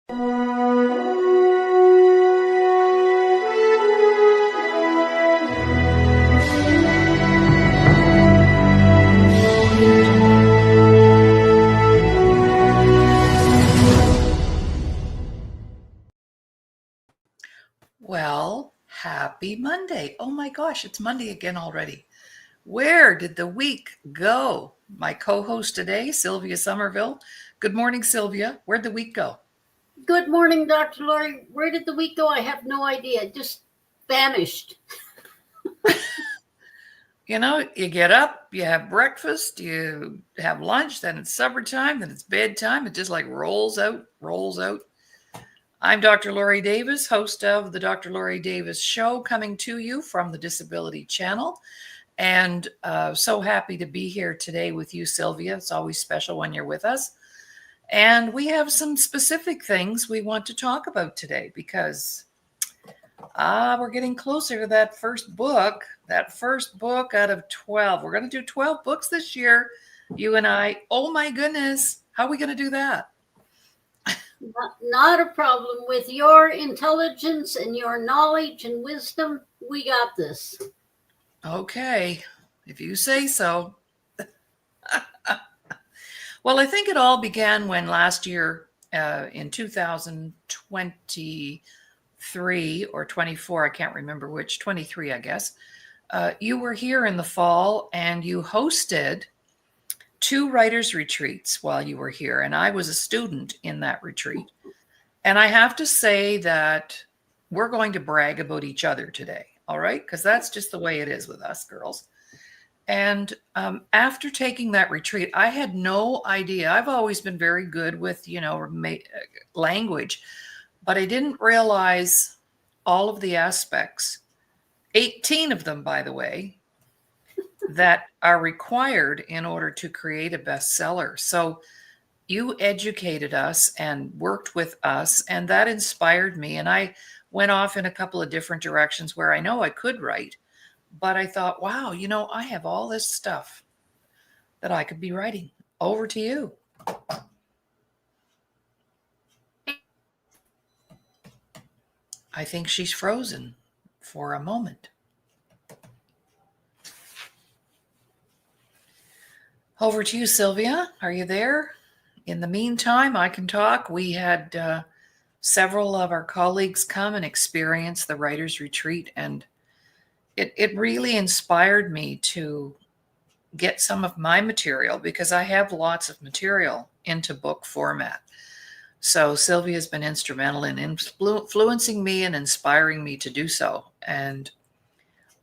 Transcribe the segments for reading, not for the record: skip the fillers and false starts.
Well, happy Monday. Oh my gosh, it's Monday again already. Where did the week go? My co-host today, Sylvia Somerville. Good morning, Sylvia. Where'd the week go? Good morning, Dr. Laurie. Where did the week go? I have no idea. It just vanished. You know, you get up, you have breakfast, you have lunch, then it's supper time, then it's bedtime. It just like rolls out, rolls out. I'm Dr. Laurie Davis, host of the Dr. Laurie Davis Show, coming to you from the Disability Channel. And so happy to be here today with you, Sylvia. It's always special when you're with us. And we have some specific things we want to talk about today because we're getting closer to that first book out of 12. We're going to do 12 books this year, you and I. Oh my goodness. How are we going to do that? Not a problem. With your intelligence and your knowledge and wisdom, we got this. Okay, if you say so. Well, I think it all began when last year in 2023 or 24, I can't remember which, 23, I guess, you were here in the fall and you hosted 2 writers' retreats while you were here. And I was a student in that retreat. And I have to say that we're going to brag about each other today. All right. Because that's just the way it is with us girls. And after taking that retreat, I had no idea. I've always been very good with, language, but I didn't realize all of the aspects, 18 of them, by the way, that are required in order to create a bestseller. So you educated us and worked with us, and that inspired me. And I went off in a couple of different directions where I know I could write, but I thought, wow, I have all this stuff that I could be writing. Over to you. I think she's frozen for a moment. Over to you, Sylvia. Are you there? In the meantime, I can talk. We had several of our colleagues come and experience the Writers' Retreat, and it really inspired me to get some of my material because I have lots of material into book format. So Sylvia's been instrumental in influencing me and inspiring me to do so. And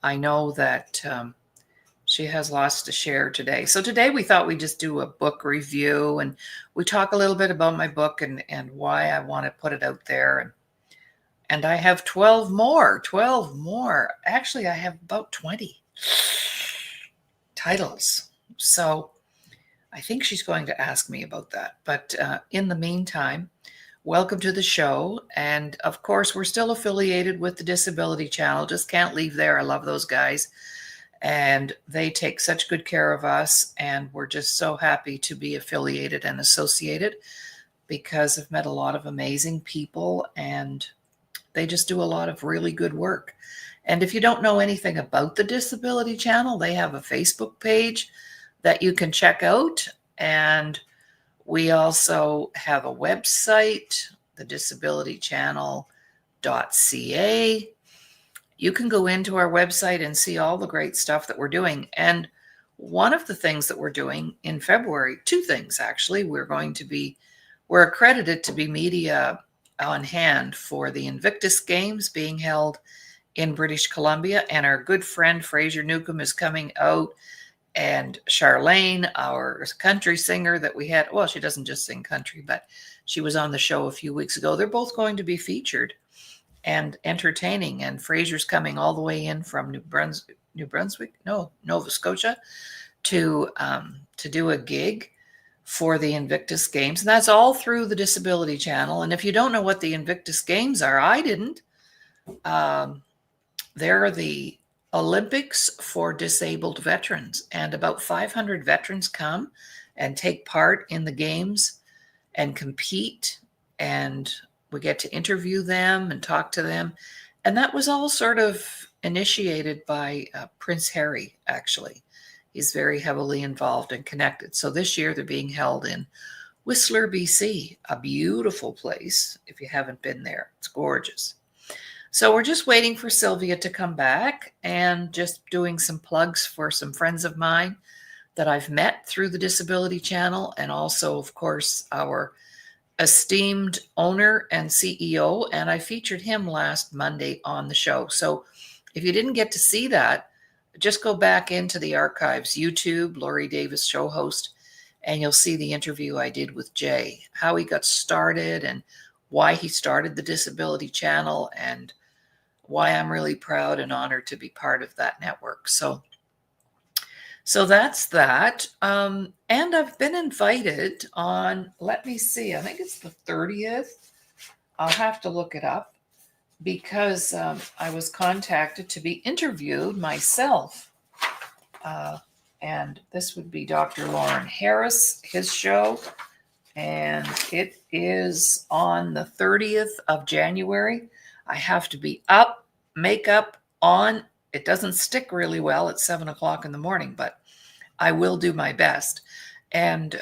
I know that she has lots to share today. So today we thought we'd just do a book review and we talk a little bit about my book and why I want to put it out there. And I have 12 more. Actually, I have about 20 titles. So I think she's going to ask me about that. But in the meantime, welcome to the show. And of course, we're still affiliated with the Disability Channel. Just can't leave there. I love those guys. And they take such good care of us. And we're just so happy to be affiliated and associated because I've met a lot of amazing people and they just do a lot of really good work. And if you don't know anything about the Disability Channel, they have a Facebook page that you can check out. And we also have a website, thedisabilitychannel.ca. You can go into our website and see all the great stuff that we're doing. And one of the things that we're doing in February, 2 things actually, we're accredited to be media on hand for the Invictus Games being held in British Columbia. And our good friend Fraser Newcomb is coming out. And Shalaine, our country singer that we had, well, she doesn't just sing country, but she was on the show a few weeks ago. They're both going to be featured and entertaining. And Fraser's coming all the way in from Nova Scotia to do a gig for the Invictus Games. And that's all through the Disability Channel. And if you don't know what the Invictus Games are, I didn't. They're the Olympics for disabled veterans. And about 500 veterans come and take part in the games and compete. And we get to interview them and talk to them. And that was all sort of initiated by Prince Harry, actually. He's very heavily involved and connected. So this year they're being held in Whistler, BC, a beautiful place. If you haven't been there, it's gorgeous. So we're just waiting for Sylvia to come back and just doing some plugs for some friends of mine that I've met through the Disability Channel, and also, of course, our esteemed owner and CEO, and I featured him last Monday on the show. So if you didn't get to see that, just go back into the archives, YouTube, Laurie Davis show host, and you'll see the interview I did with Jay, how he got started and why he started the Disability Channel and why I'm really proud and honored to be part of that network. So that's that. And I've been invited on, let me see, I think it's the 30th. I'll have to look it up because I was contacted to be interviewed myself. And this would be Dr. Laurie Harris, his show. And it is on the 30th of January. I have to be up, makeup on. It doesn't stick really well at 7 o'clock in the morning, but I will do my best. And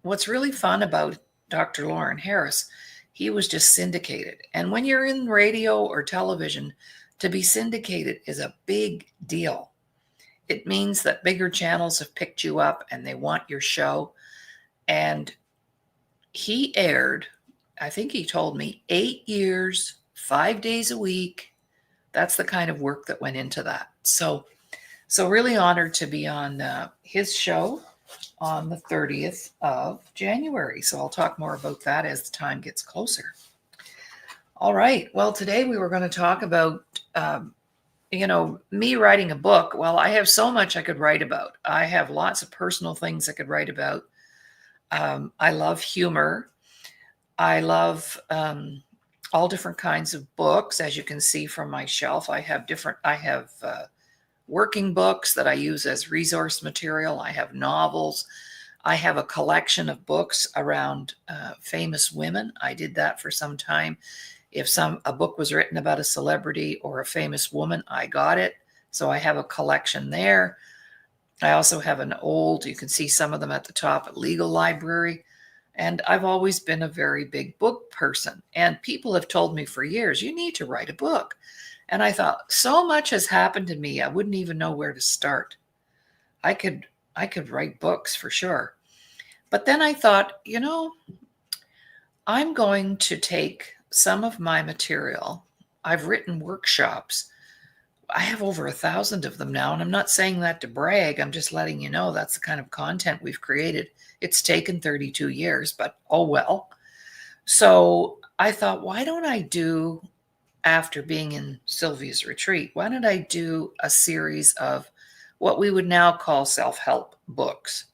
what's really fun about Dr. Laurie Harris, he was just syndicated. And when you're in radio or television, to be syndicated is a big deal. It means that bigger channels have picked you up and they want your show. And he aired, I think he told me, 8 years, 5 days a week. That's the kind of work that went into that. So really honored to be on his show on the 30th of January. So I'll talk more about that as the time gets closer. All right. Well, today we were going to talk about, me writing a book. Well, I have so much I could write about. I have lots of personal things I could write about. I love humor. I love all different kinds of books. As you can see from my shelf, I have working books that I use as resource material. I have novels. I have a collection of books around famous women. I did that for some time. If a book was written about a celebrity or a famous woman, I got it. So I have a collection there. I also have you can see some of them at the top, at Legal Library. And I've always been a very big book person. And people have told me for years, you need to write a book. And I thought, so much has happened to me, I wouldn't even know where to start. I could write books for sure. But then I thought, I'm going to take some of my material. I've written workshops. I have over 1,000 of them now, and I'm not saying that to brag. I'm just letting you know that's the kind of content we've created. It's taken 32 years, but oh well. So I thought, why don't I do, after being in Sylvia's retreat, why don't I do a series of what we would now call self-help books?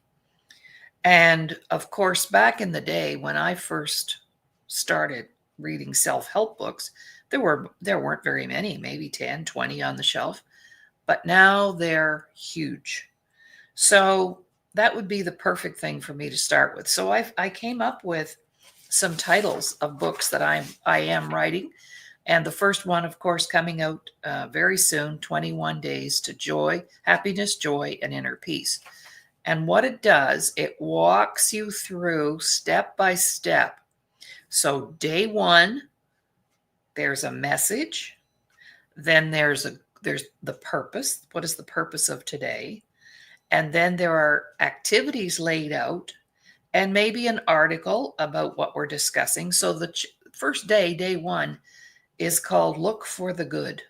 And of course, back in the day when I first started reading self-help books, there weren't very many, maybe 10, 20 on the shelf, but now they're huge. So that would be the perfect thing for me to start with. So I came up with some titles of books that I am writing. And the first one, of course, coming out very soon, 21 Days to Joy, Happiness, Joy, and Inner Peace. And what it does, it walks you through step by step. So day one, there's a message. Then there's the purpose. What is the purpose of today? And then there are activities laid out and maybe an article about what we're discussing. So the first day one, is called Look for the Good.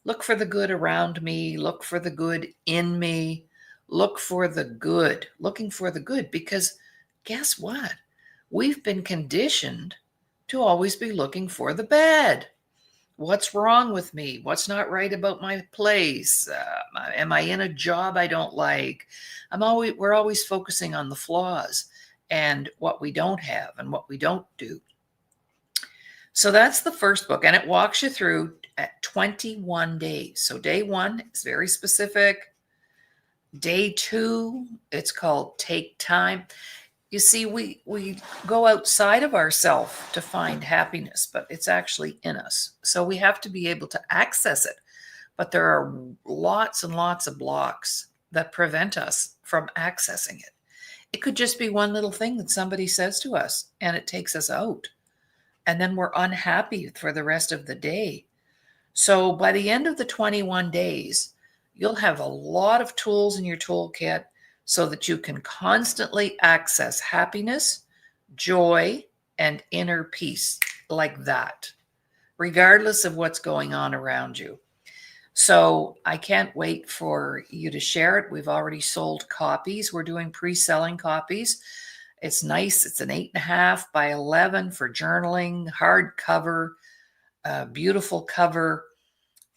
Look for the good around me. Look for the good in me. Look for the good. Looking for the good, because guess what? We've been conditioned to always be looking for the bad. What's wrong with me? What's not right about my place? Am I in a job I don't like? We're always focusing on the flaws and what we don't have and what we don't do. So that's the first book, and it walks you through at 21 days. So day one is very specific. Day two, it's called Take Time. You see, we go outside of ourselves to find happiness, but it's actually in us. So we have to be able to access it. But there are lots and lots of blocks that prevent us from accessing it. It could just be one little thing that somebody says to us and it takes us out. And then we're unhappy for the rest of the day. So by the end of the 21 days, you'll have a lot of tools in your toolkit so that you can constantly access happiness, joy, and inner peace like that, regardless of what's going on around you. So I can't wait for you to share it. We've already sold copies. We're doing pre-selling copies. It's nice. It's an 8.5 by 11 for journaling, hardcover, beautiful cover,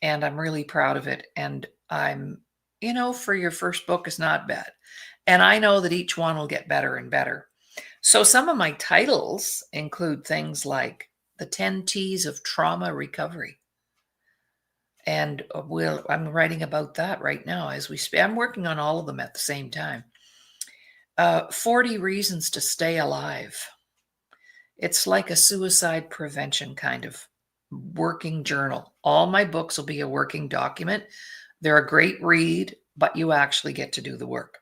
and I'm really proud of it. And I'm, for your first book is not bad. And I know that each one will get better and better. So some of my titles include things like the 10 T's of trauma recovery. And I'm writing about that right now as we speak. I'm working on all of them at the same time. 40 reasons to stay alive. It's like a suicide prevention kind of working journal. All my books will be a working document. They're a great read, but you actually get to do the work.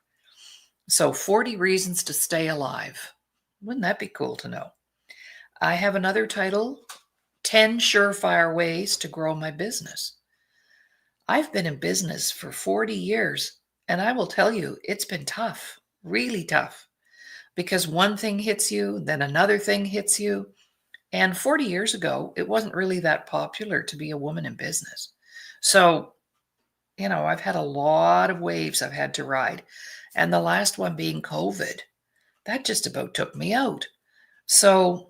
So 40 reasons to stay alive. Wouldn't that be cool to know? I have another title, 10 surefire ways to grow my business. I've been in business for 40 years, and I will tell you, it's been tough, really tough, because one thing hits you, then another thing hits you. And 40 years ago, it wasn't really that popular to be a woman in business. So, I've had a lot of waves I've had to ride. And the last one being COVID, that just about took me out. So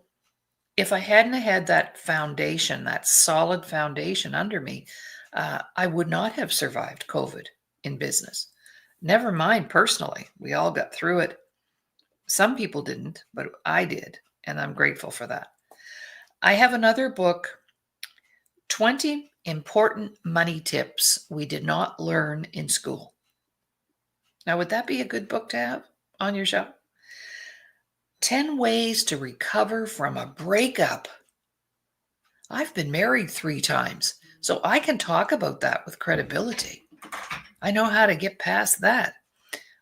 if I hadn't had that foundation, that solid foundation under me, I would not have survived COVID in business. Never mind personally. We all got through it. Some people didn't, but I did. And I'm grateful for that. I have another book, 20 Important Money Tips We Did Not Learn in School. Now, would that be a good book to have on your shelf? 10 Ways to Recover from a Breakup. I've been married 3 times, so I can talk about that with credibility. I know how to get past that.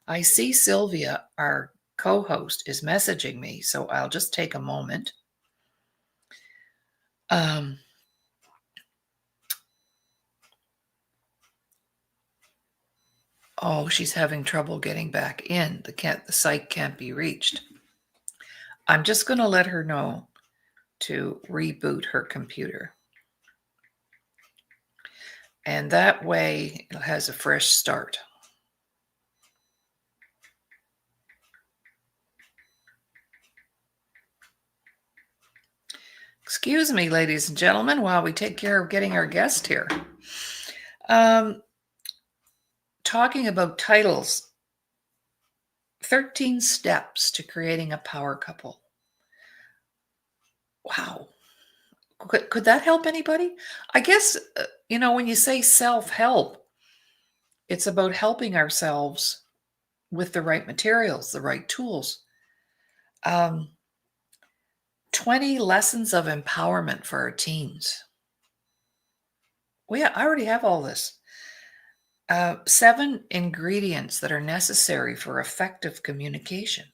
I see Sylvia, our co-host, is messaging me, so I'll just take a moment. Oh, she's having trouble getting back in. The site can't be reached. I'm just going to let her know to reboot her computer. And that way it has a fresh start. Excuse me, ladies and gentlemen, while we take care of getting our guest here. Talking about titles, 13 Steps to Creating a Power Couple. Wow. Could that help anybody? I guess, when you say self-help, it's about helping ourselves with the right materials, the right tools. 20 Lessons of Empowerment for our teens. I already have all this. 7 ingredients that are necessary for effective communication.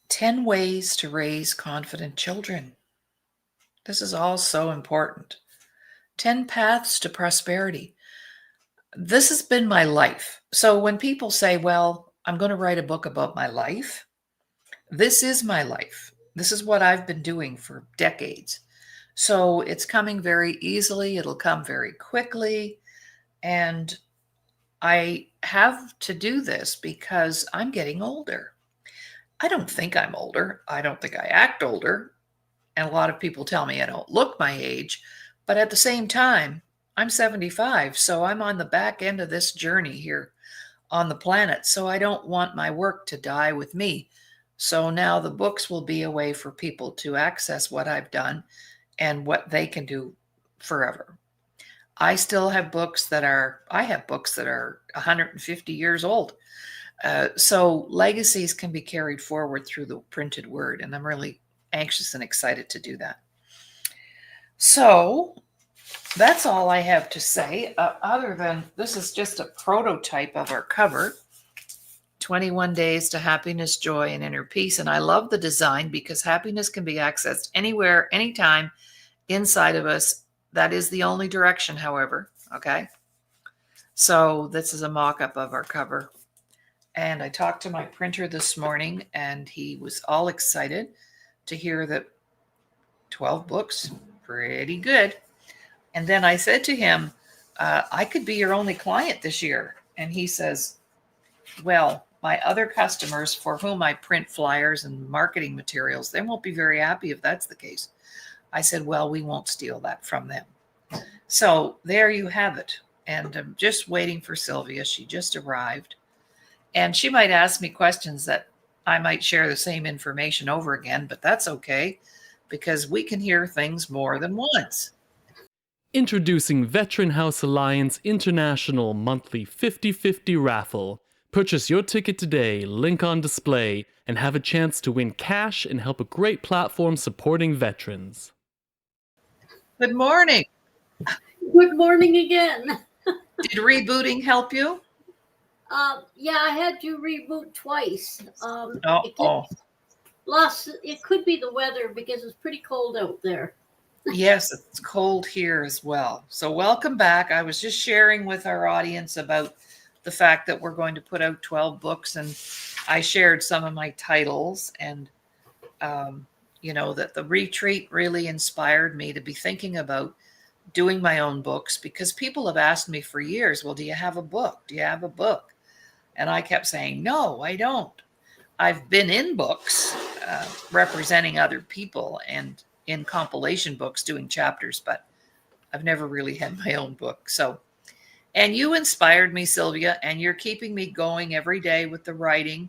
10 ways to raise confident children. This is all so important. 10 paths to prosperity. This has been my life. So when people say, well, I'm going to write a book about my life, this is my life. This is what I've been doing for decades. So it's coming very easily. It'll come very quickly. And I have to do this because I'm getting older. I don't think I'm older. I don't think I act older. And a lot of people tell me I don't look my age. But at the same time, I'm 75. So I'm on the back end of this journey here on the planet. So I don't want my work to die with me. So now the books will be a way for people to access what I've done and what they can do forever. I still have books that are 150 years old. So legacies can be carried forward through the printed word, and I'm really anxious and excited to do that. So that's all I have to say, other than this is just a prototype of our cover, 21 Days to Happiness, Joy, and Inner Peace. And I love the design because happiness can be accessed anywhere, anytime inside of us. That is the only direction, however. Okay. So this is a mock-up of our cover. And I talked to my printer this morning, and he was all excited to hear that 12 books, pretty good. And then I said to him, I could be your only client this year. And he says, well, my other customers for whom I print flyers and marketing materials, they won't be very happy if that's the case. I said, well, we won't steal that from them. So there you have it. And I'm just waiting for Sylvia. She just arrived. And she might ask me questions that I might share the same information over again, but that's okay because we can hear things more than once. Introducing Veteran House Alliance International Monthly 50/50 Raffle. Purchase your ticket today, link on display, and have a chance to win cash and help a great platform supporting veterans. Good morning. Good morning again. Did rebooting help you? Yeah, I had to reboot twice. It could be the weather because it's pretty cold out there. Yes, it's cold here as well. So welcome back. I was just sharing with our audience about the fact that we're going to put out 12 books, and I shared some of my titles, and that the retreat really inspired me to be thinking about doing my own books, because people have asked me for years, well, do you have a book? Do you have a book? And I kept saying, no, I don't. I've been in books representing other people and in compilation books doing chapters, but I've never really had my own book. So, and you inspired me, Sylvia, and you're keeping me going every day with the writing.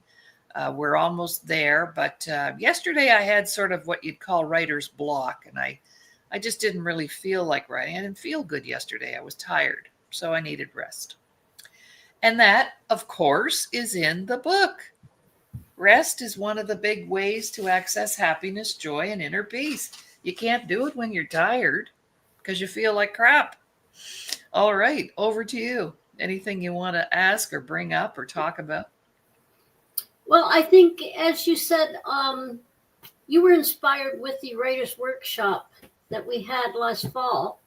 We're almost there, but yesterday I had sort of what you'd call writer's block, and I just didn't really feel like writing. I didn't feel good yesterday. I was tired, so I needed rest. And that, of course, is in the book. Rest is one of the big ways to access happiness, joy, and inner peace. You can't do it when you're tired because you feel like crap. All right, over to you. Anything you want to ask or bring up or talk about? Well, I think, as you said, you were inspired with the writer's workshop that we had last fall.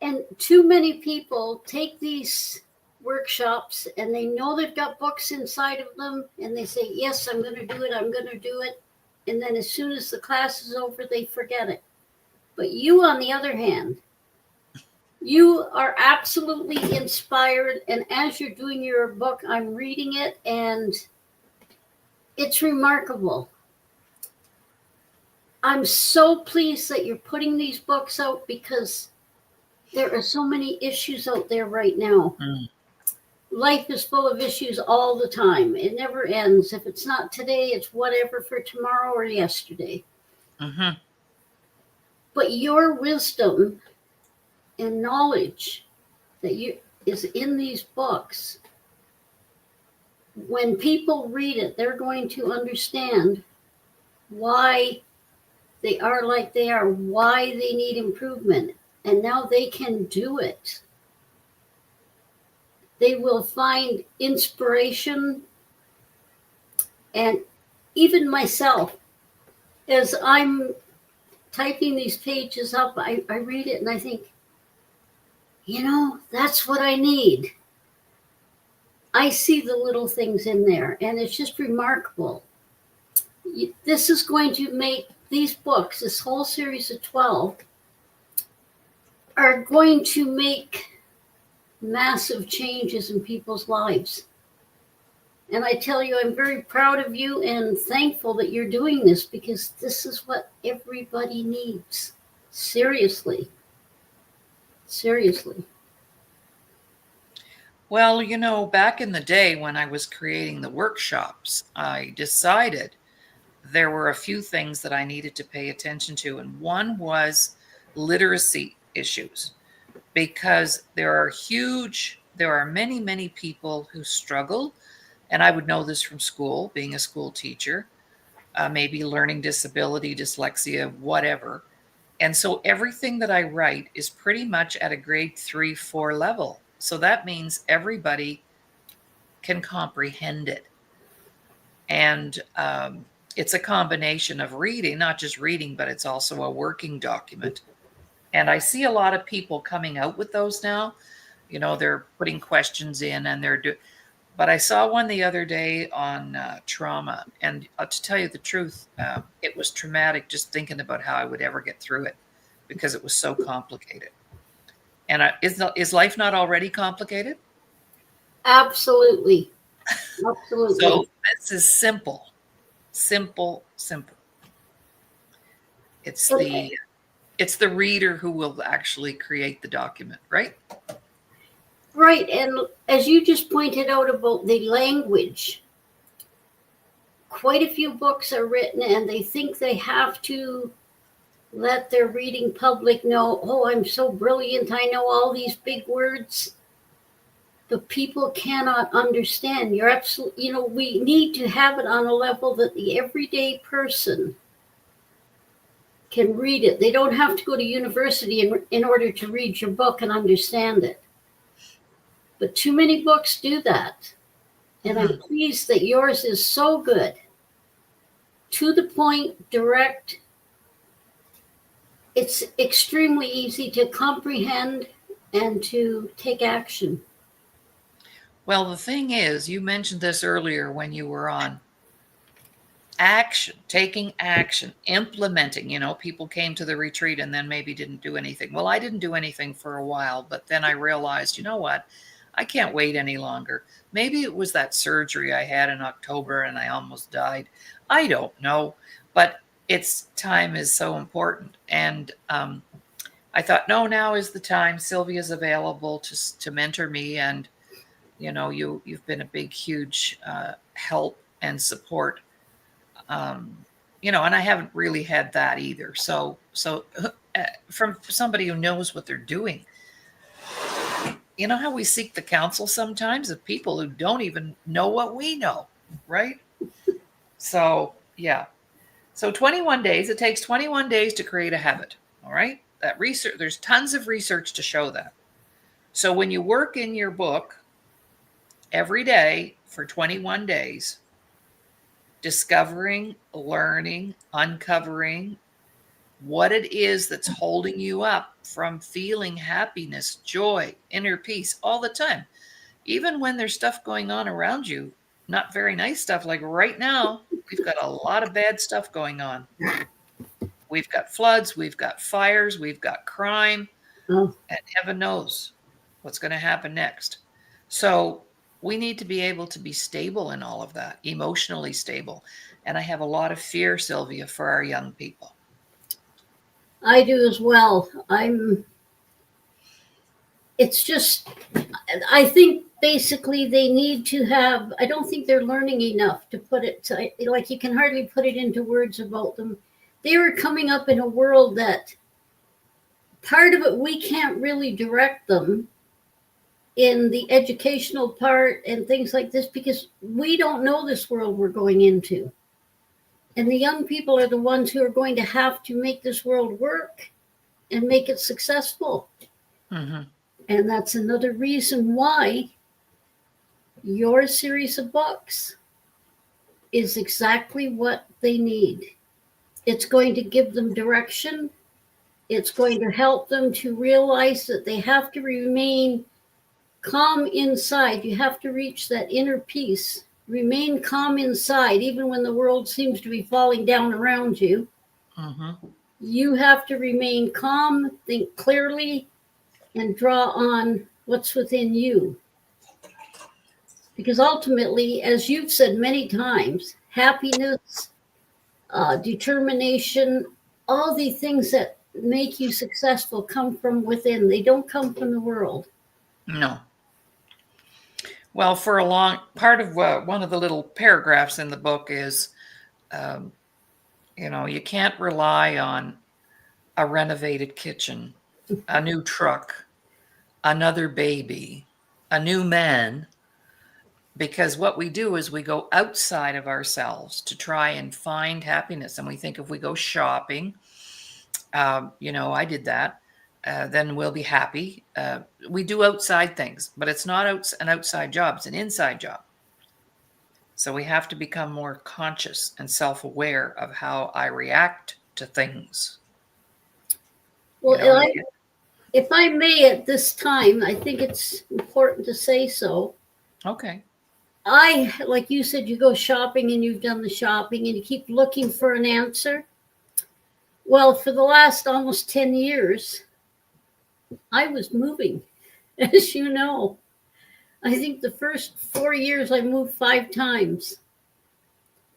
And too many people take these workshops and they know they've got books inside of them and they say, yes, I'm going to do it. And then as soon as the class is over, they forget it. But you, on the other hand, you are absolutely inspired. And as you're doing your book, I'm reading it and it's remarkable. I'm so pleased that you're putting these books out because there are so many issues out there right now. Life is full of issues all the time. It never ends. If it's not today, it's whatever for tomorrow or yesterday. But your wisdom and knowledge that is in these books, when people read it, they're going to understand why they are like they are, why they need improvement, and now they can do it. They will find inspiration. And even myself, as I'm typing these pages up, I read it and I think, that's what I need. I see the little things in there, and it's just remarkable. This is going to make these books, this whole series of 12, are going to make massive changes in people's lives. And I tell you, I'm very proud of you and thankful that you're doing this because this is what everybody needs. Seriously. Well, back in the day when I was creating the workshops, I decided there were a few things that I needed to pay attention to. And one was literacy issues. because there are many, many people who struggle. And I would know this from school, being a school teacher, maybe learning disability, dyslexia, whatever. And so everything that I write is pretty much at a grade 3, 4 level. So that means everybody can comprehend it. And it's a combination of reading, not just reading, but it's also a working document. And I see a lot of people coming out with those now. They're putting questions in and but I saw one the other day on trauma. And to tell you the truth, it was traumatic just thinking about how I would ever get through it because it was so complicated. And is life not already complicated? Absolutely. Absolutely. So this is simple. Simple. It's the reader who will actually create the document, right? Right. And as you just pointed out about the language, quite a few books are written and they think they have to let their reading public know, oh, I'm so brilliant, I know all these big words. But people cannot understand. You're absolutely, we need to have it on a level that the everyday person can read it. They don't have to go to university in order to read your book and understand it. But too many books do that. And I'm pleased that yours is so good. To the point, direct. It's extremely easy to comprehend and to take action. Well, the thing is, you mentioned this earlier when you were on. Action, taking action, implementing. People came to the retreat and then maybe didn't do anything. Well, I didn't do anything for a while, but then I realized, you know what? I can't wait any longer. Maybe it was that surgery I had in October and I almost died. I don't know, but time is so important. And I thought, no, now is the time. Sylvia's available to mentor me. And, you've been a big, huge help and support. And I haven't really had that either. So from somebody who knows what they're doing, you know how we seek the counsel sometimes of people who don't even know what we know, right? So, yeah. So 21 days, it takes 21 days to create a habit. All right. That research, there's tons of research to show that. So when you work in your book every day for 21 days, discovering, learning, uncovering what it is that's holding you up from feeling happiness, joy, inner peace all the time. Even when there's stuff going on around you, not very nice stuff. Like right now, we've got a lot of bad stuff going on. We've got floods, we've got fires, we've got crime, and heaven knows what's going to happen next. So we need to be able to be stable in all of that, emotionally stable. And I have a lot of fear, Sylvia, for our young people. I do as well. It's just, I think basically they need to have, I don't think they're learning enough to put it, like you can hardly put it into words about them. They were coming up in a world that part of it, we can't really direct them in the educational part and things like this because we don't know this world we're going into. And the young people are the ones who are going to have to make this world work and make it successful. Mm-hmm. And that's another reason why your series of books is exactly what they need. It's going to give them direction. It's going to help them to realize that they have to remain calm inside. You have to reach that inner peace. Remain calm inside, even when the world seems to be falling down around you. Mm-hmm. You have to remain calm, think clearly, and draw on what's within you. Because ultimately, as you've said many times, happiness, determination, all the things that make you successful come from within. They don't come from the world. No. Well, for a long part of one of the little paragraphs in the book is, you can't rely on a renovated kitchen, a new truck, another baby, a new man, because what we do is we go outside of ourselves to try and find happiness. And we think if we go shopping, I did that, then we'll be happy. We do outside things, but it's not an outside job, it's an inside job. So we have to become more conscious and self-aware of how I react to things. Well, if I may at this time, I think it's important to say so. Okay. Like you said, you go shopping and you've done the shopping and you keep looking for an answer. Well, for the last almost 10 years, I was moving, as you know. I think the first 4 years I moved 5 times,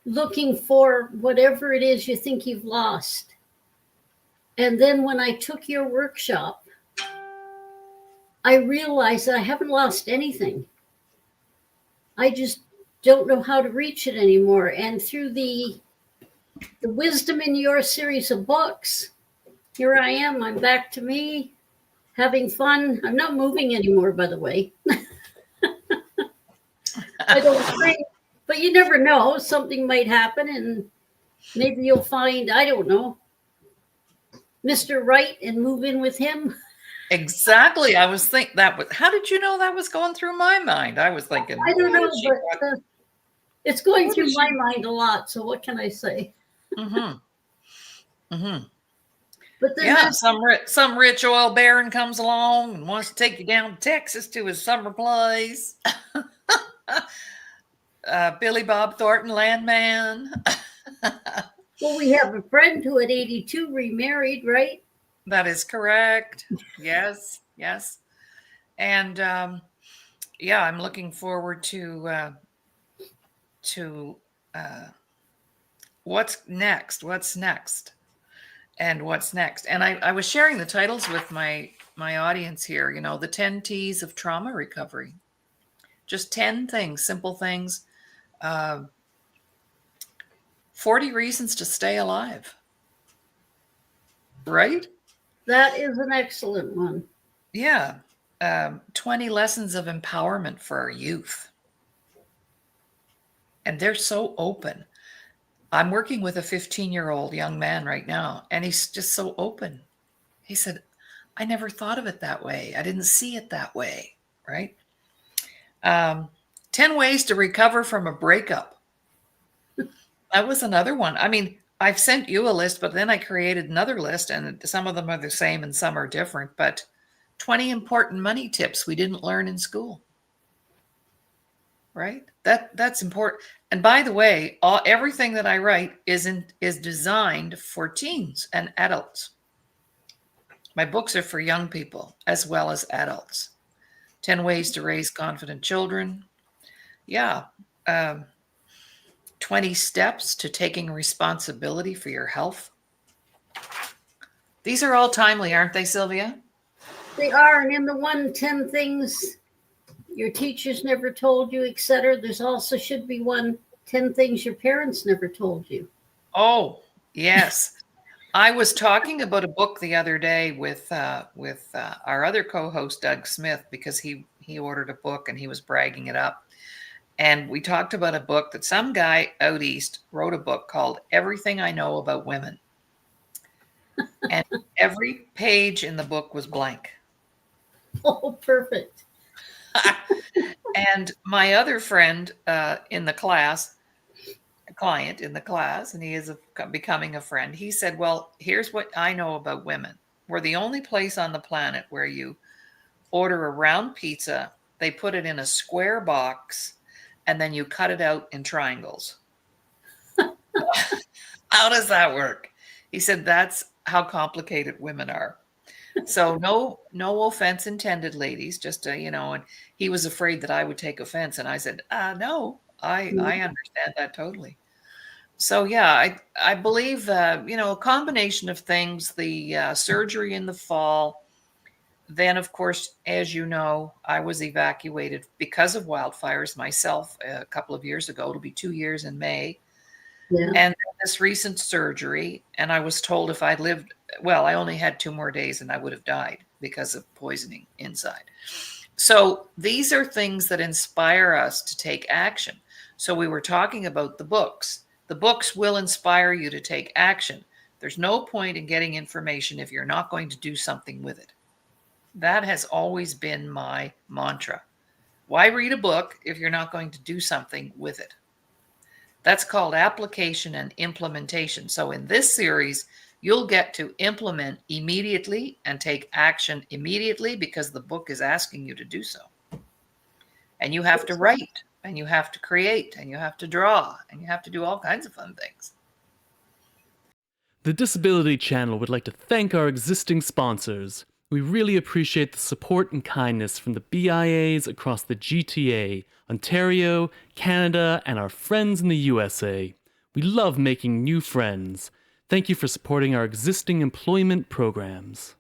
looking for whatever it is you think you've lost. And then when I took your workshop, I realized that I haven't lost anything. I just don't know how to reach it anymore. And through the wisdom in your series of books, here I am. I'm back to me, having fun. I'm not moving anymore, by the way. I don't think, but you never know. Something might happen, and maybe you'll find, I don't know, Mr. Right and move in with him. Exactly. I was thinking how did you know that was going through my mind? I was thinking, I don't know, but it's going through my mind a lot. So what can I say? Mm-hmm. Mm-hmm. But then some rich oil baron comes along and wants to take you down to Texas to his summer place. Billy Bob Thornton, landman. Well, we have a friend who at 82 remarried, right? That is correct. Yes, yes. And I'm looking forward to what's next. And I was sharing the titles with my audience here, the 10 T's of trauma recovery. Just 10 things, simple things. 40 reasons to stay alive. Right? That is an excellent one. Yeah. 20 lessons of empowerment for our youth. And they're so open. I'm working with a 15-year-old young man right now, and he's just so open. He said, I never thought of it that way. I didn't see it that way, right? 10 ways to recover from a breakup. That was another one. I mean, I've sent you a list, but then I created another list, and some of them are the same and some are different, but 20 important money tips we didn't learn in school. Right? That's important. And by the way, everything that I write is designed for teens and adults. My books are for young people as well as adults. 10 ways to raise confident children. Yeah. 20 steps to taking responsibility for your health. These are all timely, aren't they, Sylvia? They are. And in the 10 things your teachers never told you, etc., there's also should be 10 things your parents never told you. Oh, yes. I was talking about a book the other day with our other co-host, Doug Smith, because he ordered a book and he was bragging it up. And we talked about a book that some guy out east wrote, a book called Everything I Know About Women. And every page in the book was blank. Oh, perfect. And my other friend in the class, a client in the class, and he is becoming a friend, he said, well, here's what I know about women. We're the only place on the planet where you order a round pizza, they put it in a square box, and then you cut it out in triangles. How does that work? He said, that's how complicated women are. So no offense intended, ladies, just, and he was afraid that I would take offense. And I said, no, I understand that totally. So, yeah, I believe, a combination of things, the surgery in the fall. Then, of course, as you know, I was evacuated because of wildfires myself a couple of years ago. It'll be 2 years in May. Yeah. And this recent surgery. And I was told if I'd lived, well, I only had 2 more days and I would have died. because of poisoning inside. So these are things that inspire us to take action. So we were talking about the books. The books will inspire you to take action. There's no point in getting information if you're not going to do something with it. That has always been my mantra. Why read a book if you're not going to do something with it? That's called application and implementation. So in this series, you'll get to implement immediately and take action immediately because the book is asking you to do so. And you have to write, and you have to create, and you have to draw, and you have to do all kinds of fun things. The Disability Channel would like to thank our existing sponsors. We really appreciate the support and kindness from the BIAs across the GTA, Ontario, Canada, and our friends in the USA. We love making new friends. Thank you for supporting our existing employment programs.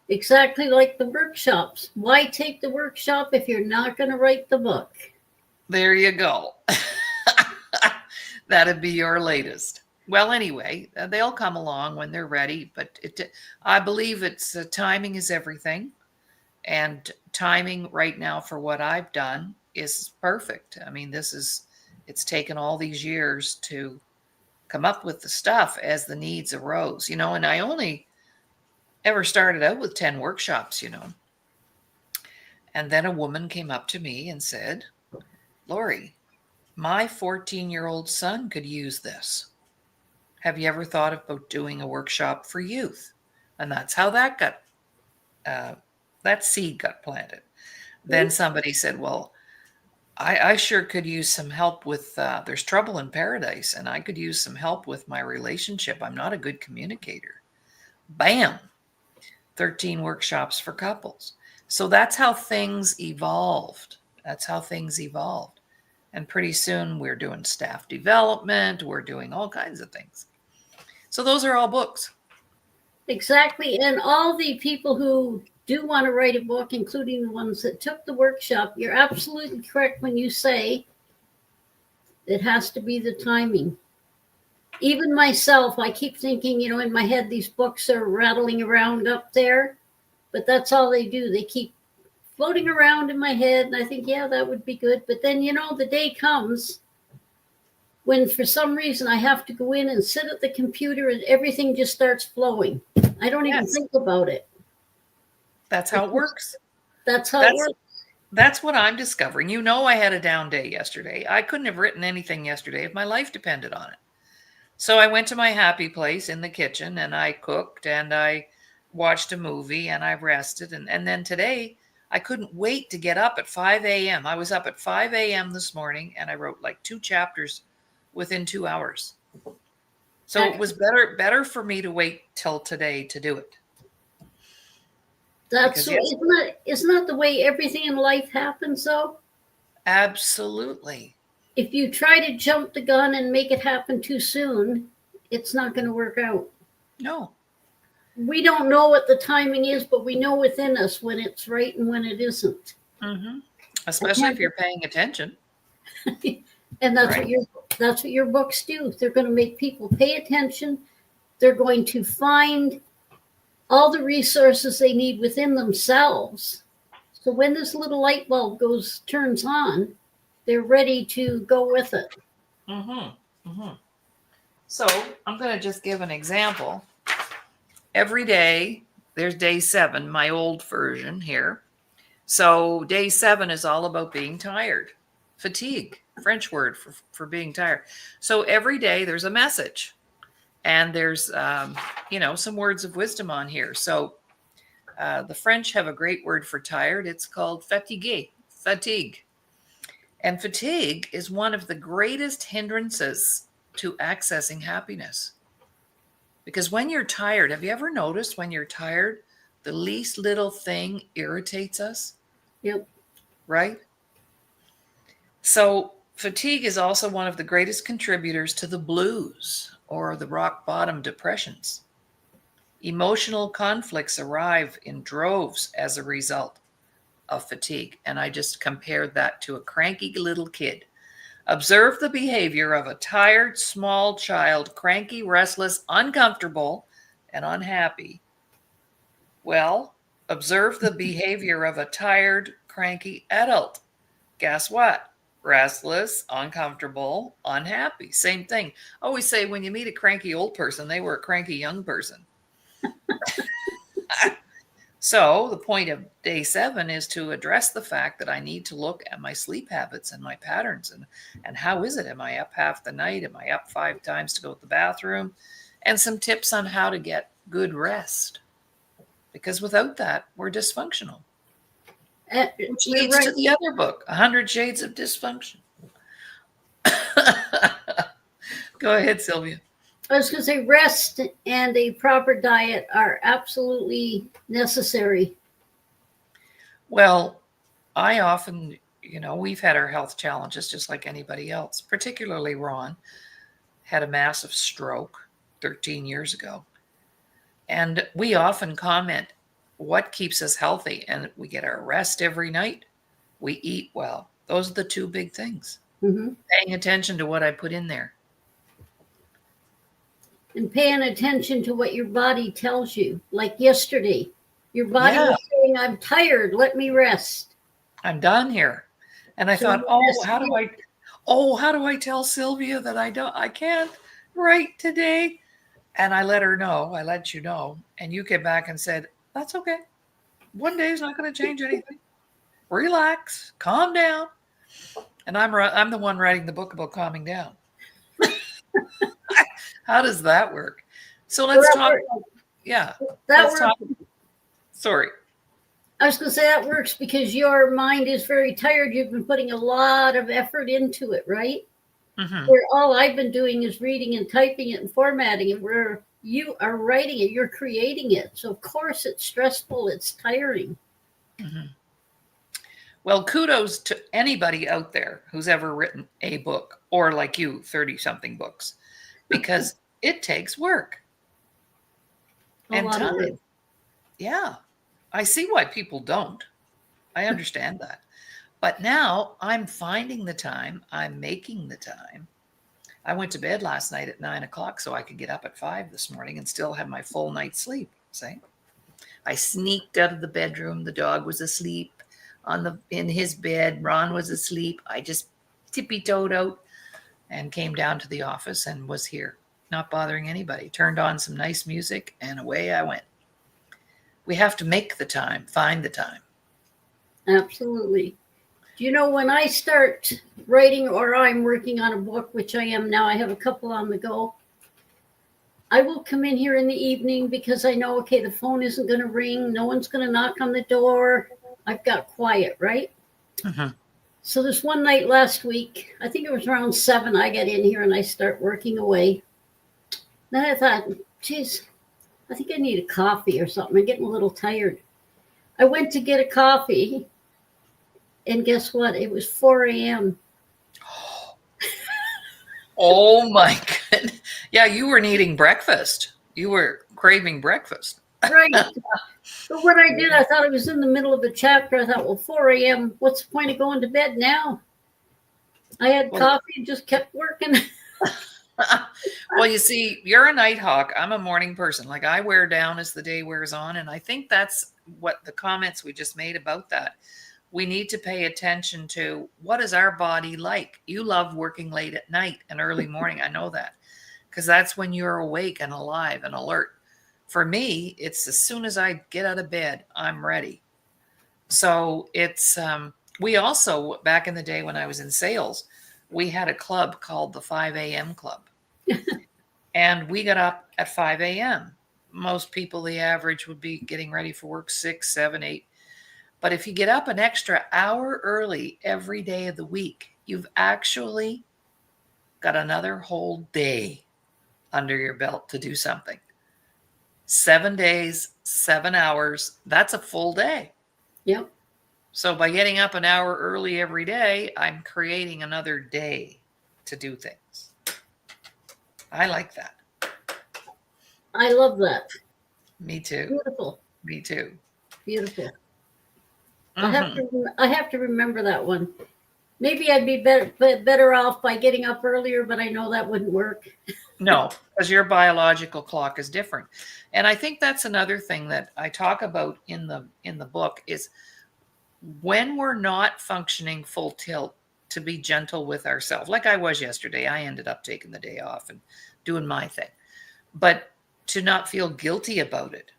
Exactly like the workshops. Why take the workshop if you're not going to write the book? There you go. That'd be your latest. Well, anyway, they'll come along when they're ready, but I believe it's timing is everything. And timing right now for what I've done is perfect. I mean, it's taken all these years to come up with the stuff as the needs arose, and I only ever started out with 10 workshops, And then a woman came up to me and said, Laurie, my 14-year-old son could use this. Have you ever thought about doing a workshop for youth? And that's how that seed got planted. Then somebody said, well, I sure could use some help with, there's trouble in paradise, and I could use some help with my relationship. I'm not a good communicator. Bam, 13 workshops for couples. So that's how things evolved. And pretty soon we're doing staff development. We're doing all kinds of things. So those are all books. Exactly. And all the people who do want to write a book, including the ones that took the workshop, you're absolutely correct when you say it has to be the timing. Even myself, I keep thinking, in my head, these books are rattling around up there, but that's all they do. They keep floating around in my head, and I think, yeah, that would be good. But then, the day comes when for some reason I have to go in and sit at the computer and everything just starts flowing. I don't even think about it. That's how it works. That's how it works. That's what I'm discovering. I had a down day yesterday. I couldn't have written anything yesterday if my life depended on it. So I went to my happy place in the kitchen and I cooked and I watched a movie and I rested. And then today I couldn't wait to get up at 5 a.m. I was up at 5 a.m. this morning and I wrote like 2 chapters within 2 hours. So it was better for me to wait till today to do it. That's so, isn't that the way everything in life happens though? Absolutely. If you try to jump the gun and make it happen too soon, it's not going to work out. No. We don't know what the timing is, but we know within us when it's right and when it isn't. Mm-hmm. Especially if you're paying attention. And that's what your books do. They're going to make people pay attention. They're going to find all the resources they need within themselves. So when this little light bulb turns on, they're ready to go with it. Mm-hmm. Mm-hmm. So I'm going to just give an example. Every day, there's day 7, my old version here. So day 7 is all about being tired. Fatigue, French word for being tired. So every day there's a message. And there's, some words of wisdom on here. So the French have a great word for tired. It's called fatigue. And fatigue is one of the greatest hindrances to accessing happiness. Because when you're tired, have you ever noticed when you're tired, the least little thing irritates us? Yep. Right? So fatigue is also one of the greatest contributors to the blues or the rock bottom depressions. Emotional conflicts arrive in droves as a result of fatigue. And I just compared that to a cranky little kid. Observe the behavior of a tired, small child, cranky, restless, uncomfortable, and unhappy. Well, observe the behavior of a tired, cranky adult. Guess what? Restless, uncomfortable, unhappy. Same thing. I always say when you meet a cranky old person, they were a cranky young person. So the point of day 7 is to address the fact that I need to look at my sleep habits and my patterns and how is it? Am I up half the night? Am I up 5 times to go to the bathroom? And some tips on how to get good rest. Because without that, we're dysfunctional. Which You're leads right. to the other book, 100 Shades of Dysfunction. Go ahead, Sylvia. I was going to say rest and a proper diet are absolutely necessary. Well, I often, we've had our health challenges just like anybody else, particularly Ron had a massive stroke 13 years ago. And we often comment what keeps us healthy, and we get our rest every night. We eat well. Those are the 2 big things. Mm-hmm. Paying attention to what I put in there. And paying attention to what your body tells you. Like yesterday, your body Yeah. was saying, I'm tired, let me rest. I'm done here. And I So thought, you rest how do I tell Sylvia that I can't write today? And I let her know, I let you know. And you came back and said, that's okay. One day is not going to change anything. Relax, calm down. And I'm the one writing the book about calming down. How does that work? So let's talk. Yeah. That works. Sorry. I was going to say that works because your mind is very tired. You've been putting a lot of effort into it, right? Mm-hmm. Where all I've been doing is reading and typing it and formatting it, where you are writing it, you're creating it. So of course it's stressful, it's tiring. Mm-hmm. Well, kudos to anybody out there who's ever written a book, or like you, 30-something books, because it takes work and time. Yeah. I see why people don't. I understand that. But now I'm finding the time. I'm making the time. I went to bed last night at 9 o'clock so I could get up at 5 this morning and still have my full night's sleep. See? I sneaked out of the bedroom. The dog was asleep in his bed. Ron was asleep. I just tippy-toed out and came down to the office and was here, not bothering anybody. Turned on some nice music and away I went. We have to make the time, find the time. Absolutely. Do you know when I start writing or I'm working on a book, which I am now, I have a couple on the go, I will come in here in the evening because I know, okay, the phone isn't going to ring. No one's going to knock on the door. I've got quiet, right? Mm-hmm. So this one night last week, I think it was around 7, I get in here and I start working away. Then I thought, geez, I think I need a coffee or something. I'm getting a little tired. I went to get a coffee, and guess what? It was 4 a.m. Oh my goodness. Yeah, you were needing breakfast. You were craving breakfast. Right. But what I did, I thought I was in the middle of a chapter. I thought, well, 4 a.m., what's the point of going to bed now? I had coffee and just kept working. Well, you see, you're a night hawk. I'm a morning person. Like I wear down as the day wears on. And I think that's what the comments we just made about that. We need to pay attention to what is our body like. You love working late at night and early morning. I know that because that's when you're awake and alive and alert. For me, it's as soon as I get out of bed, I'm ready. So it's, we also, back in the day when I was in sales, we had a club called the 5 a.m. Club. And we got up at 5 a.m. Most people, the average would be getting ready for work 6, 7, 8. But if you get up an extra hour early every day of the week, you've actually got another whole day under your belt to do something. 7 days, 7 hours, that's a full day. Yep. So by getting up an hour early every day, I'm creating another day to do things. I like that. I love that. Me too. Beautiful. Me too. Beautiful. Mm-hmm. I have to remember that one. Maybe I'd be better off by getting up earlier, but I know that wouldn't work. No, because your biological clock is different. And I think that's another thing that I talk about in the book is when we're not functioning full tilt, to be gentle with ourselves. Like I was yesterday. I ended up taking the day off and doing my thing. But to not feel guilty about it.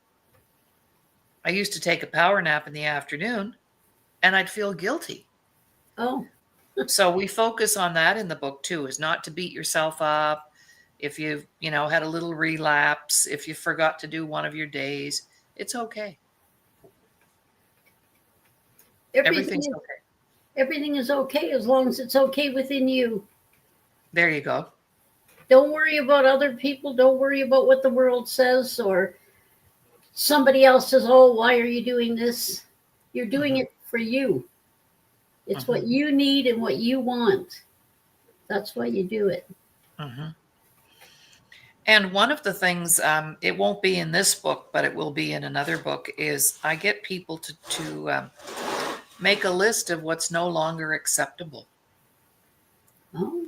I used to take a power nap in the afternoon and I'd feel guilty. Oh. So we focus on that in the book too, is not to beat yourself up. If you had a little relapse, if you forgot to do one of your days, it's okay. Everything's okay. Everything is okay as long as it's okay within you. There you go. Don't worry about other people. Don't worry about what the world says or somebody else says, oh, why are you doing this? You're doing it for you. It's what you need and what you want. That's why you do it. And one of the things, it won't be in this book, but it will be in another book, is I get people to make a list of what's no longer acceptable. Oh.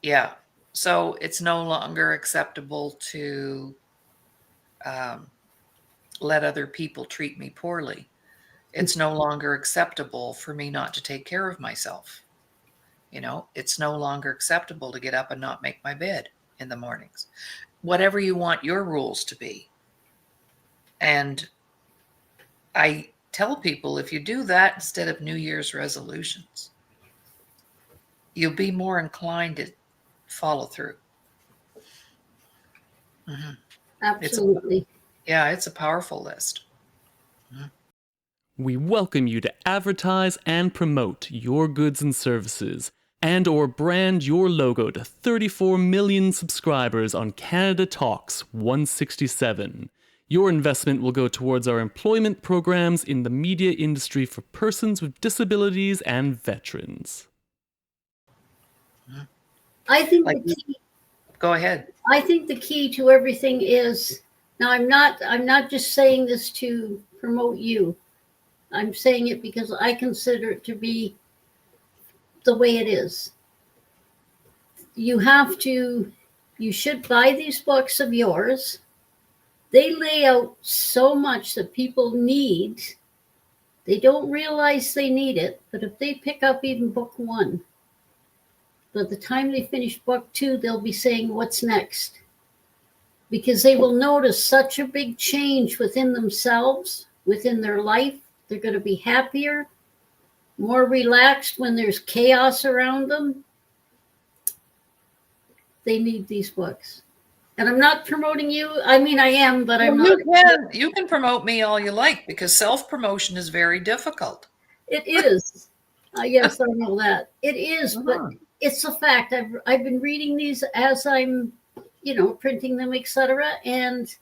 Yeah. So it's no longer acceptable to let other people treat me poorly. It's no longer acceptable for me not to take care of myself. It's no longer acceptable to get up and not make my bed in the mornings. Whatever you want your rules to be. And I tell people, if you do that instead of New Year's resolutions, you'll be more inclined to follow through. Absolutely. It's a powerful list. We welcome you to advertise and promote your goods and services and or brand your logo to 34 million subscribers on Canada Talks 167. Your investment will go towards our employment programs in the media industry for persons with disabilities and veterans. I think Go ahead. I think the key to everything is, now I'm not just saying this to promote you. I'm saying it because I consider it to be the way it is. You should buy these books of yours. They lay out so much that people need. They don't realize they need it, but if they pick up even book 1, by the time they finish book 2, they'll be saying, what's next? Because they will notice such a big change within themselves, within their life. They're going to be happier, more relaxed when there's chaos around them. They need these books. And I'm not promoting you. I mean, I am, but I'm not. You can promote me all you like, because self-promotion is very difficult. It is. Yes, I know that. It is, but it's a fact. I've been reading these as I'm, printing them, etc. And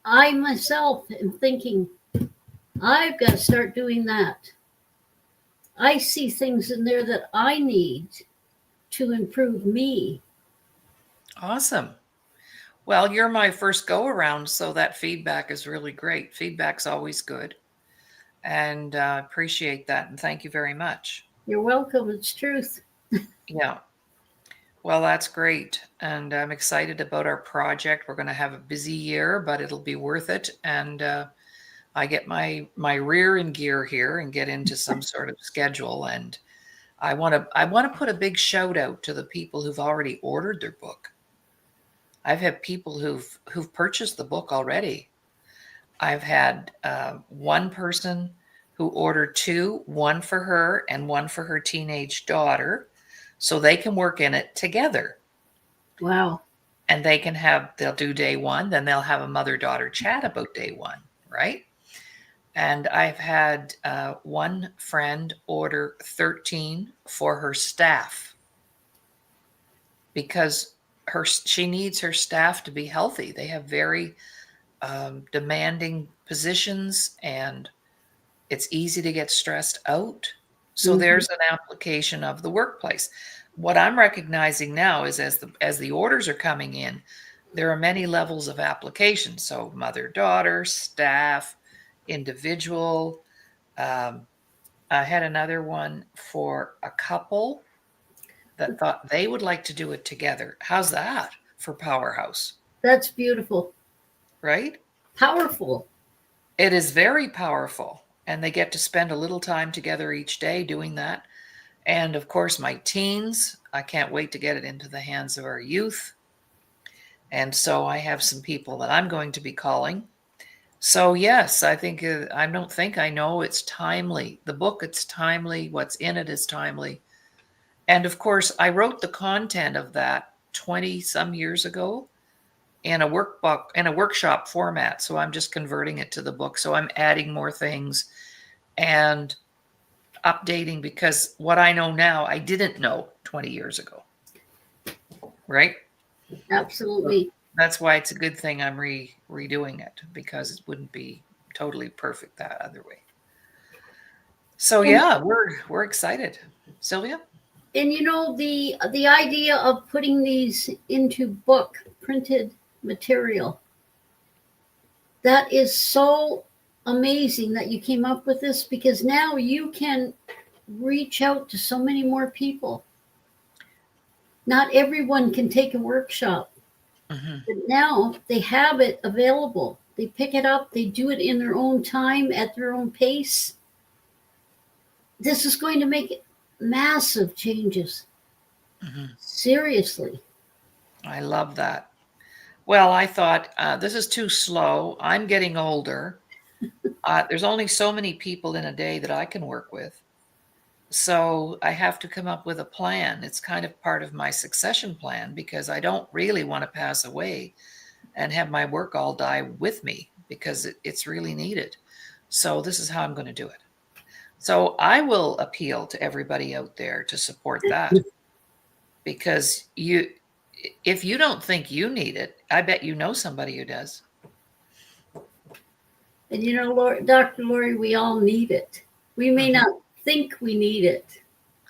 I myself am thinking, I've got to start doing that. I see things in there that I need to improve me. Awesome. Well, you're my first go around, so that feedback is really great. Feedback's always good. And appreciate that. And thank you very much. You're welcome. It's truth. Yeah. Well, that's great. And I'm excited about our project. We're going to have a busy year, but it'll be worth it. And I get my rear in gear here and get into some sort of schedule. And I want to put a big shout out to the people who've already ordered their book. I've had people who've purchased the book already. I've had one person who ordered 2, one for her and one for her teenage daughter, so they can work in it together. Wow. And they'll do day 1, then they'll have a mother-daughter chat about day 1, right? And I've had one friend order 13 for her staff because she needs her staff to be healthy. They have very demanding positions and it's easy to get stressed out. So there's an application of the workplace. What I'm recognizing now is as the orders are coming in, there are many levels of application. So mother, daughter, staff, individual, I had another one for a couple that thought they would like to do it together. How's that for Powerhouse? That's beautiful. Right? Powerful. It is very powerful. And they get to spend a little time together each day doing that. And of course, my teens, I can't wait to get it into the hands of our youth. And so I have some people that I'm going to be calling. So yes, I think, I don't think I know, it's timely. The book, it's timely. What's in it is timely. And of course, I wrote the content of that 20 some years ago in a workbook, in a workshop format. So I'm just converting it to the book. So I'm adding more things and updating, because what I know now, I didn't know 20 years ago. Right? Absolutely. That's why it's a good thing I'm redoing it, because it wouldn't be totally perfect that other way. So yeah, we're excited. Sylvia? And you know, the idea of putting these into book printed material, that is so amazing that you came up with this, because now you can reach out to so many more people. Not everyone can take a workshop, but now they have it available. They pick it up, they do it in their own time, at their own pace. This is going to make massive changes. Seriously. I love that. Well, I thought, this is too slow. I'm getting older. There's only so many people in a day that I can work with. So I have to come up with a plan. It's kind of part of my succession plan, because I don't really want to pass away and have my work all die with me, because it's really needed. So this is how I'm going to do it. So I will appeal to everybody out there to support that, because if you don't think you need it, I bet you know somebody who does. And you know, Dr. Laurie, we all need it. We may not think we need it.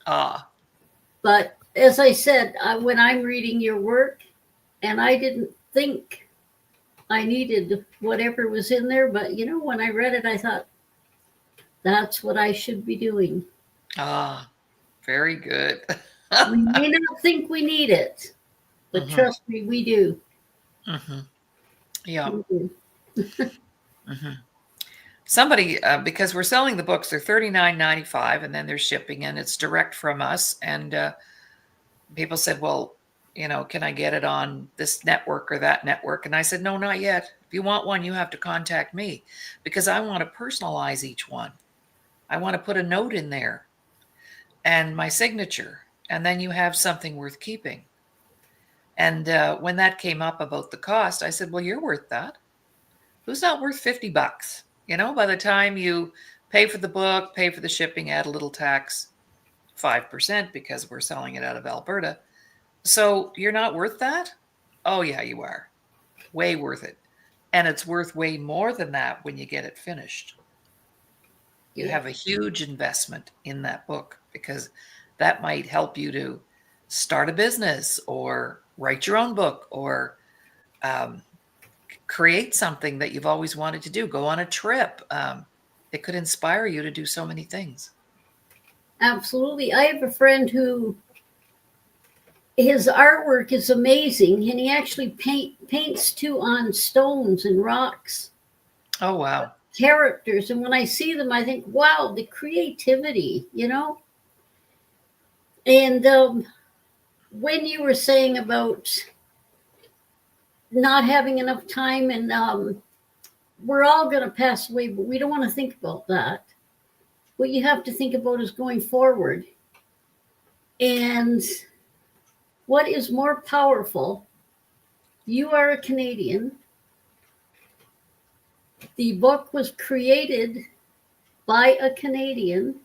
But as I said, when I'm reading your work, and I didn't think I needed whatever was in there, but you know, when I read it, I thought, that's what I should be doing. Very good. We may not think we need it, but trust me, we do. Yeah. We do. Somebody, because we're selling the books, they're $39.95, and then there's shipping, and it's direct from us. And people said, well, you know, can I get it on this network or that network? And I said, no, not yet. If you want one, you have to contact me, because I want to personalize each one. I want to put a note in there and my signature, and then you have something worth keeping. And when that came up about the cost, I said, well, you're worth that. Who's not worth $50? You know, by the time you pay for the book, pay for the shipping, add a little tax, 5%, because we're selling it out of Alberta. So you're not worth that? Oh yeah, you are. Way worth it. And it's worth way more than that when you get it finished. You have a huge investment in that book, because that might help you to start a business or write your own book, or create something that you've always wanted to do, go on a trip. It could inspire you to do so many things. Absolutely. I have a friend who, his artwork is amazing, and he actually paints too on stones and rocks. Oh, wow. Characters. And when I see them, I think, wow, the creativity, you know? And when you were saying about not having enough time, and we're all going to pass away, but we don't want to think about that. What you have to think about is going forward. And what is more powerful? You are a Canadian. The book was created by a Canadian.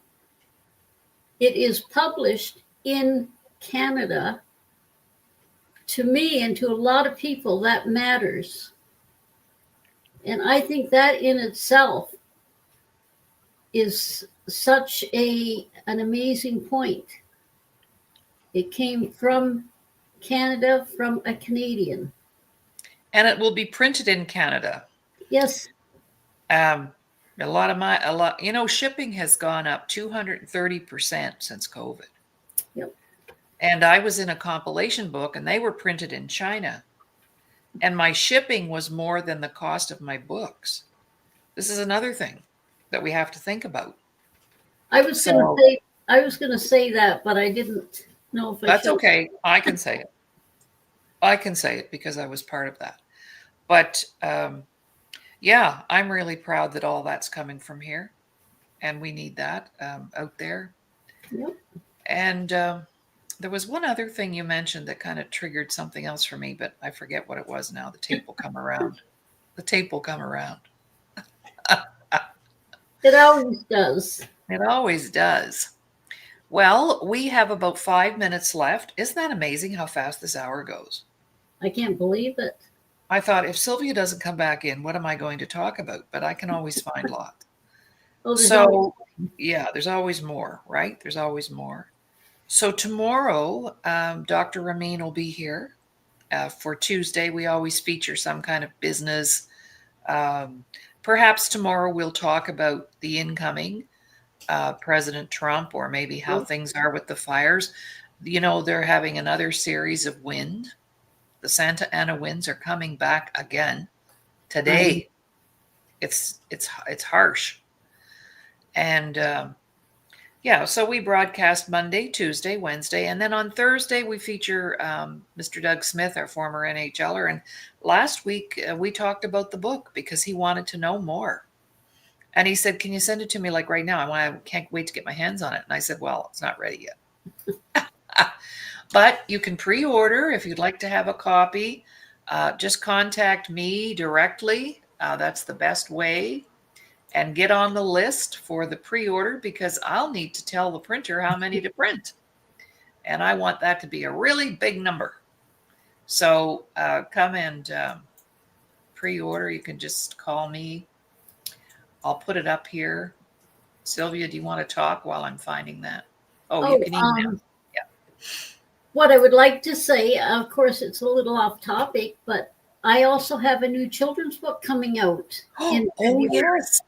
It is published in Canada. To me and to a lot of people, that matters. And I think that in itself is such an amazing point. It came from Canada, from a Canadian. And it will be printed in Canada. Yes. A lot, shipping has gone up 230% since COVID. Yep. And I was in a compilation book and they were printed in China. And my shipping was more than the cost of my books. This is another thing that we have to think about. I was gonna say that, but I didn't know if I That's should. okay. I can say it. I can say it because I was part of that. But yeah, I'm really proud that all that's coming from here. And we need that out there. Yep. And there was one other thing you mentioned that kind of triggered something else for me, but I forget what it was now. The tape will come around. The tape will come around. It always does. It always does. Well, we have about 5 minutes left. Isn't that amazing how fast this hour goes? I can't believe it. I thought if Sylvia doesn't come back in, what am I going to talk about? But I can always find lots. Oh, So, yeah, there's always more, right? There's always more. So tomorrow, Dr. Ramin will be here. For Tuesday, we always feature some kind of business. Perhaps tomorrow we'll talk about the incoming President Trump, or maybe how things are with the fires. They're having another series of wind. The Santa Ana winds are coming back again today. It's harsh. And yeah, so we broadcast Monday, Tuesday, Wednesday, and then on Thursday we feature Mr. Doug Smith, our former NHLer. And last week we talked about the book because he wanted to know more. And he said, "Can you send it to me like right now? I can't wait to get my hands on it." And I said, "Well, it's not ready yet." But you can pre-order if you'd like to have a copy. Just contact me directly. That's the best way. And get on the list for the pre-order because I'll need to tell the printer how many to print. And I want that to be a really big number. So come and pre-order. You can just call me. I'll put it up here. Sylvia, do you want to talk while I'm finding that? Oh, you can email. Yeah. What I would like to say, of course, it's a little off topic, but I also have a new children's book coming out. Oh, yes.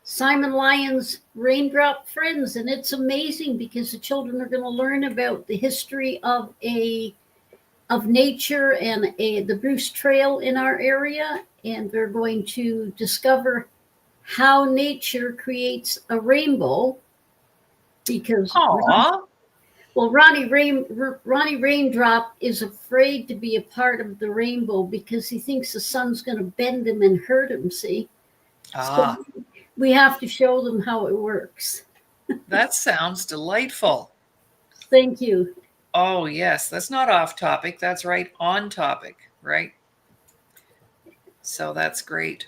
Simon Lyon's Raindrop Friends, and it's amazing because the children are going to learn about the history of nature and the Bruce Trail in our area, and they're going to discover how nature creates a rainbow. Because Ronnie Raindrop is afraid to be a part of the rainbow because he thinks the sun's going to bend him and hurt him. See, so we have to show them how it works. That sounds delightful. Thank you. Oh, yes. That's not off topic. That's right on topic, right? So that's great.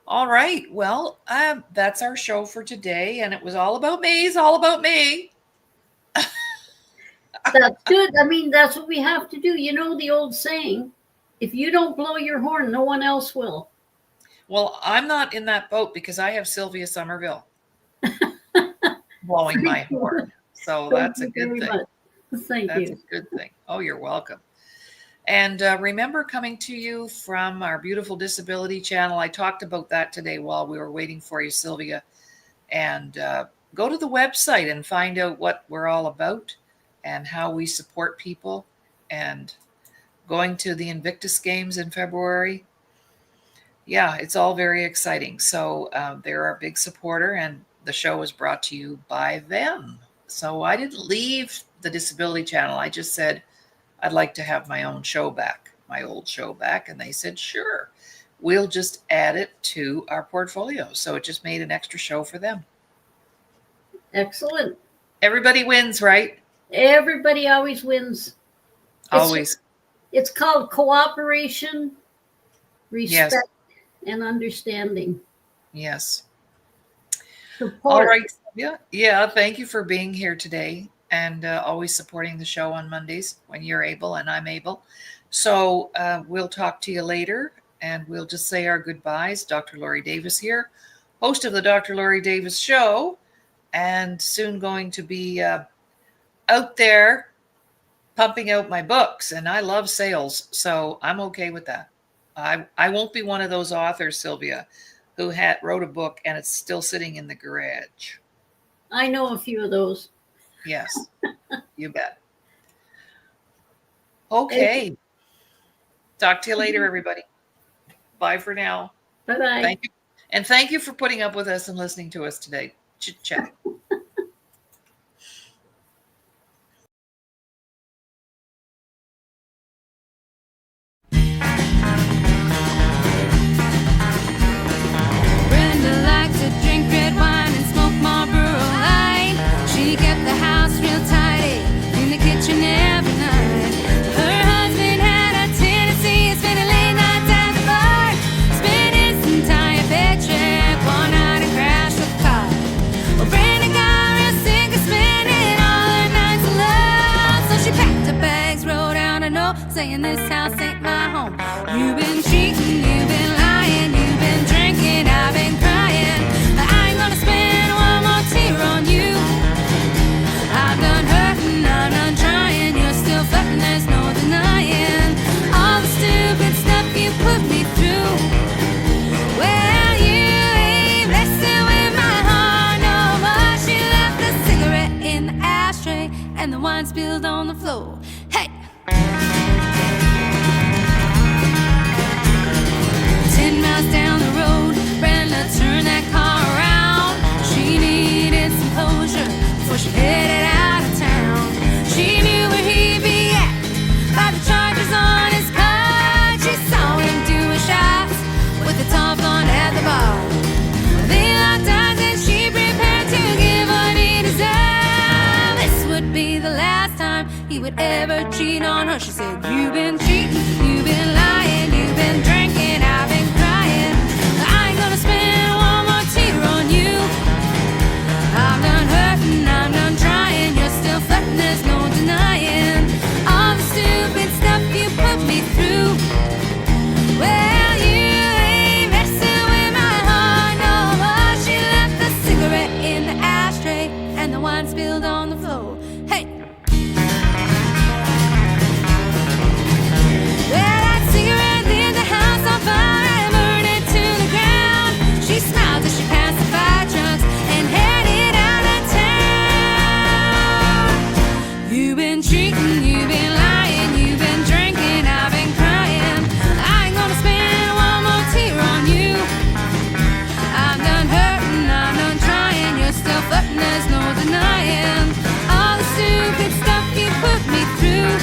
All right. Well, that's our show for today. And it was all about me. It's all about me. That's good. I mean, that's what we have to do. You know the old saying, if you don't blow your horn, no one else will. Well, I'm not in that boat because I have Sylvia Somerville blowing my horn. So that's a good thing. Thank you. That's a good thing. Oh, you're welcome. And remember, coming to you from our beautiful disability channel. I talked about that today while we were waiting for you, Sylvia. And go to the website and find out what we're all about and how we support people. And going to the Invictus Games in February. Yeah, it's all very exciting. So they're our big supporter, and the show is brought to you by them. So I didn't leave the disability channel. I just said, I'd like to have my own show back, my old show back. And they said, sure, we'll just add it to our portfolio. So it just made an extra show for them. Excellent. Everybody wins, right? Everybody always wins. Always. It's called cooperation, respect, yes. and understanding. Yes. Support. All right. Yeah. Thank you for being here today and always supporting the show on Mondays when you're able and I'm able. So we'll talk to you later, and we'll just say our goodbyes. Dr. Laurie Davis here, host of the Dr. Laurie Davis Show, and soon going to be out there pumping out my books. And I love sales, so I'm okay with that. I won't be one of those authors, Sylvia, who wrote a book and it's still sitting in the garage. I know a few of those. Yes, you bet. Okay. Talk to you later, everybody. Bye for now. Bye-bye. Thank you. And thank you for putting up with us and listening to us today. Chit chat. Brenda liked to drink red wine and smoke Marlboro Light. She kept the house real tidy in the kitchen every night. Her husband had a tendency of spending late nights at the bar, spent his entire paycheck, worn out and crashed the car. Well, Brenda got real sick of spending all her nights alone, so she packed her bags, wrote out a note saying, "This house ain't my home. You've been cheating, you've been lying, you've been drinking, I've been crying. I ain't gonna spend one more tear on you. I've done hurting, I'm done trying. You're still flirting, there's no denying all the stupid stuff you put me through. Well, you ain't messing with my heart no more." She left the cigarette in the ashtray and the wine spilled on the floor. Hey! 10 miles down the road, Brenda turned that car around. She needed some closure before she headed out of town. She knew where he'd be at by the charges on his car. She saw him doing shots with the tall blonde at the bar. They locked eyes and she prepared to give what he deserved. This would be the last time he would ever cheat on her. She said, "You've been cheating, you've been lying, you've been drinking, I've been crying. I ain't gonna spend one more tear on you. I'm done hurting, I'm done trying. You're still flirting, there's no denying all the stupid stuff you put me through. Well, you ain't messing with my heart no more." She left the cigarette in the ashtray and the wine spilled on the floor. Hey! Well, that cigarette lit the house on fire and burned it to the ground. She smiled as she passed the fire trucks and headed out of town. You've been cheating, you've been lying, you've been drinking, I've been crying. I ain't gonna spend one more tear on you. I'm done hurting, I'm done trying. You're still flirting, there's no denying all the stupid stuff you put me through.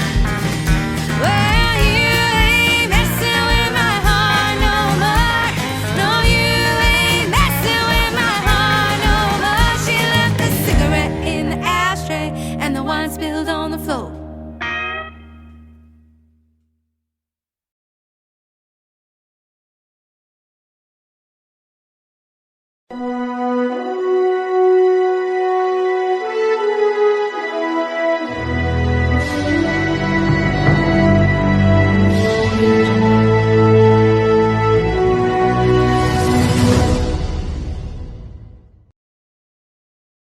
Well, you ain't messing with my heart no more. No, you ain't messing with my heart no more. She left the cigarette in the ashtray and the wine spilled on the floor.